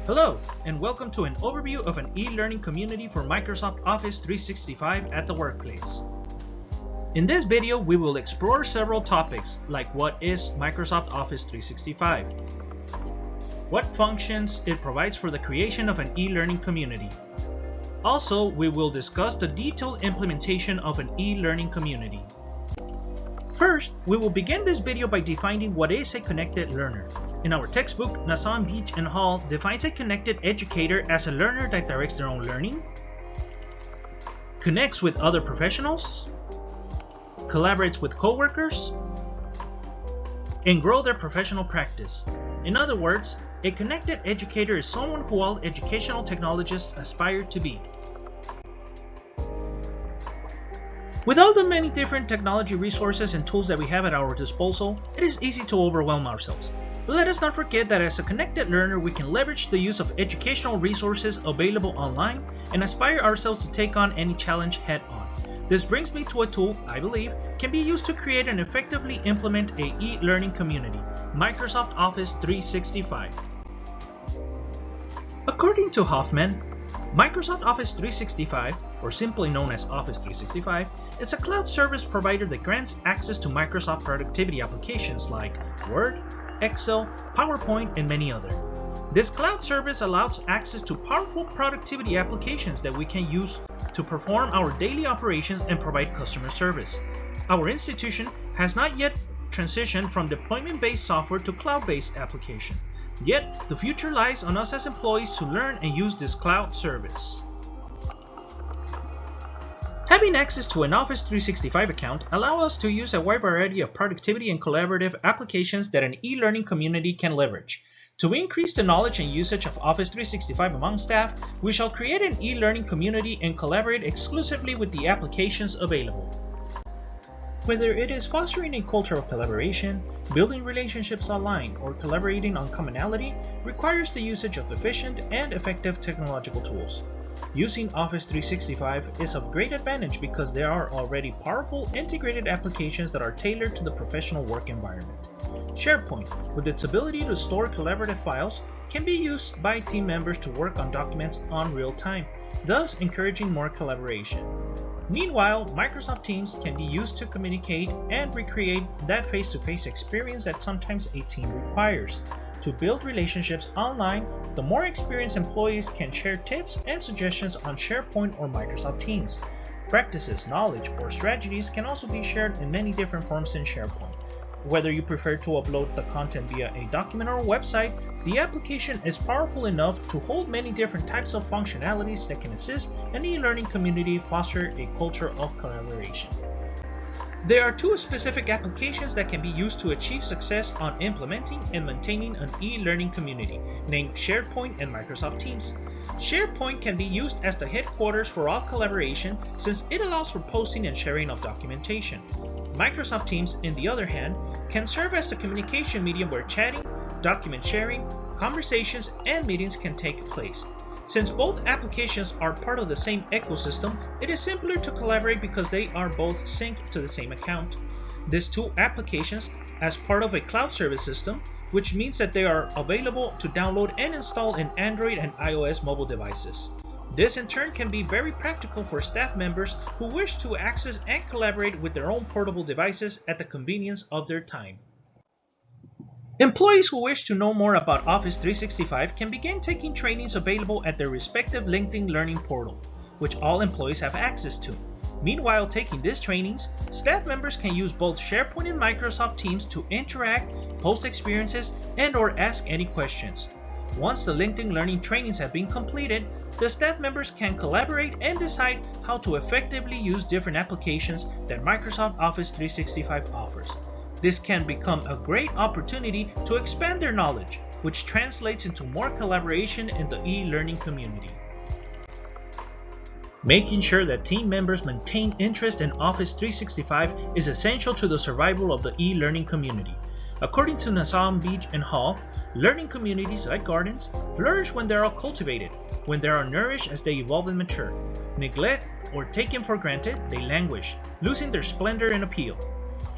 Hello, and welcome to an overview of an e-learning community for Microsoft Office 365 at the workplace. In this video, we will explore several topics like what is Microsoft Office 365, what functions it provides for the creation of an e-learning community. Also, we will discuss the detailed implementation of an e-learning community. First, we will begin this video by defining what is a connected learner. In our textbook, Nassan, Beach, and Hall defines a connected educator as a learner that directs their own learning, connects with other professionals, collaborates with coworkers, and grow their professional practice. In other words, a connected educator is someone who all educational technologists aspire to be. With all the many different technology resources and tools that we have at our disposal, it is easy to overwhelm ourselves. But let us not forget that as a connected learner, we can leverage the use of educational resources available online and aspire ourselves to take on any challenge head-on. This brings me to a tool I believe can be used to create and effectively implement a e-learning community, Microsoft Office 365. According to Hoffman, Microsoft Office 365, or simply known as Office 365, is a cloud service provider that grants access to Microsoft productivity applications like Word, Excel, PowerPoint, and many others. This cloud service allows access to powerful productivity applications that we can use to perform our daily operations and provide customer service. Our institution has not yet transitioned from deployment-based software to cloud-based application. Yet, the future lies on us as employees to learn and use this cloud service. Having access to an Office 365 account allows us to use a wide variety of productivity and collaborative applications that an e-learning community can leverage. To increase the knowledge and usage of Office 365 among staff, we shall create an e-learning community and collaborate exclusively with the applications available. Whether it is fostering a culture of collaboration, building relationships online, or collaborating on commonality, requires the usage of efficient and effective technological tools. Using Office 365 is of great advantage because there are already powerful integrated applications that are tailored to the professional work environment. SharePoint, with its ability to store collaborative files, can be used by team members to work on documents on real time, thus encouraging more collaboration. Meanwhile, Microsoft Teams can be used to communicate and recreate that face-to-face experience that sometimes a team requires. To build relationships online, the more experienced employees can share tips and suggestions on SharePoint or Microsoft Teams. Practices, knowledge, or strategies can also be shared in many different forms in SharePoint. Whether you prefer to upload the content via a document or a website, the application is powerful enough to hold many different types of functionalities that can assist an e-learning community foster a culture of collaboration. There are two specific applications that can be used to achieve success on implementing and maintaining an e-learning community, named SharePoint and Microsoft Teams. SharePoint can be used as the headquarters for all collaboration since it allows for posting and sharing of documentation. Microsoft Teams, on the other hand, can serve as the communication medium where chatting, document sharing, conversations, and meetings can take place. Since both applications are part of the same ecosystem, it is simpler to collaborate because they are both synced to the same account. These two applications as part of a cloud service system, which means that they are available to download and install in Android and iOS mobile devices. This in turn can be very practical for staff members who wish to access and collaborate with their own portable devices at the convenience of their time. Employees who wish to know more about Office 365 can begin taking trainings available at their respective LinkedIn Learning portal, which all employees have access to. Meanwhile, taking these trainings, staff members can use both SharePoint and Microsoft Teams to interact, post experiences, and/or ask any questions. Once the LinkedIn Learning trainings have been completed, the staff members can collaborate and decide how to effectively use different applications that Microsoft Office 365 offers. This can become a great opportunity to expand their knowledge, which translates into more collaboration in the e-learning community. Making sure that team members maintain interest in Office 365 is essential to the survival of the e-learning community. According to Nassan, Beach, and Hall, learning communities, like gardens, flourish when they are cultivated, when they are nourished as they evolve and mature. Neglect or taken for granted, they languish, losing their splendor and appeal.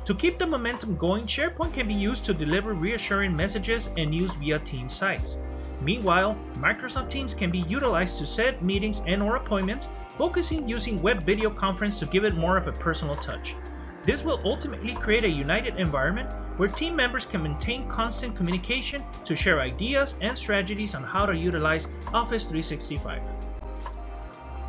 To keep the momentum going, SharePoint can be used to deliver reassuring messages and news via team sites. Meanwhile, Microsoft Teams can be utilized to set meetings and/or appointments, focusing using web video conference to give it more of a personal touch. This will ultimately create a united environment where team members can maintain constant communication to share ideas and strategies on how to utilize Office 365.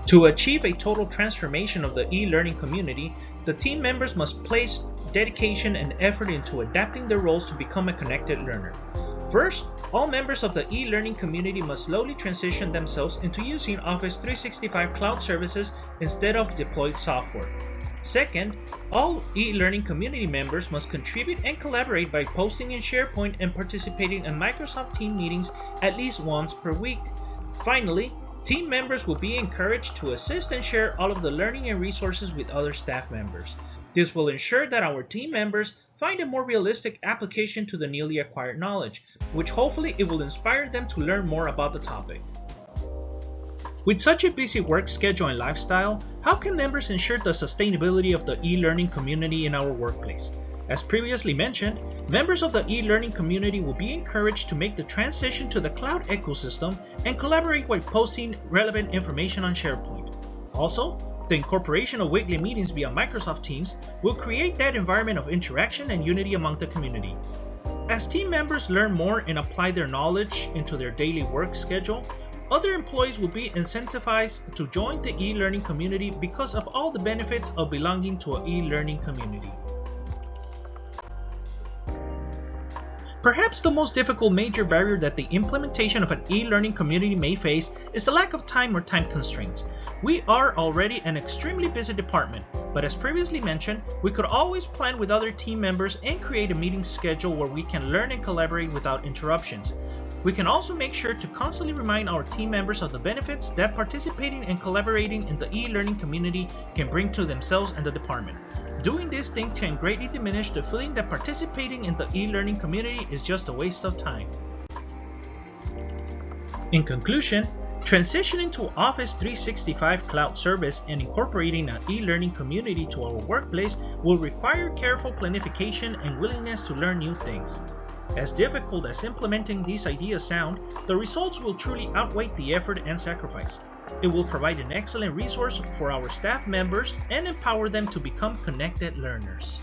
To achieve a total transformation of the e-learning community, the team members must place dedication and effort into adapting their roles to become a connected learner. First, all members of the e-learning community must slowly transition themselves into using Office 365 cloud services instead of deployed software. Second, all e-learning community members must contribute and collaborate by posting in SharePoint and participating in Microsoft Teams meetings at least once per week. Finally, team members will be encouraged to assist and share all of the learning and resources with other staff members. This will ensure that our team members find a more realistic application to the newly acquired knowledge, which hopefully it will inspire them to learn more about the topic. With such a busy work schedule and lifestyle, how can members ensure the sustainability of the e-learning community in our workplace? As previously mentioned, members of the e-learning community will be encouraged to make the transition to the cloud ecosystem and collaborate while posting relevant information on SharePoint. Also, the incorporation of weekly meetings via Microsoft Teams will create that environment of interaction and unity among the community. As team members learn more and apply their knowledge into their daily work schedule, other employees will be incentivized to join the e-learning community because of all the benefits of belonging to an e-learning community. Perhaps the most difficult major barrier that the implementation of an e-learning community may face is the lack of time or time constraints. We are already an extremely busy department, but as previously mentioned, we could always plan with other team members and create a meeting schedule where we can learn and collaborate without interruptions. We can also make sure to constantly remind our team members of the benefits that participating and collaborating in the e-learning community can bring to themselves and the department. Doing this thing can greatly diminish the feeling that participating in the e-learning community is just a waste of time. In conclusion, transitioning to Office 365 cloud service and incorporating an e-learning community to our workplace will require careful planification and willingness to learn new things. As difficult as implementing these ideas sound, the results will truly outweigh the effort and sacrifice. It will provide an excellent resource for our staff members and empower them to become connected learners.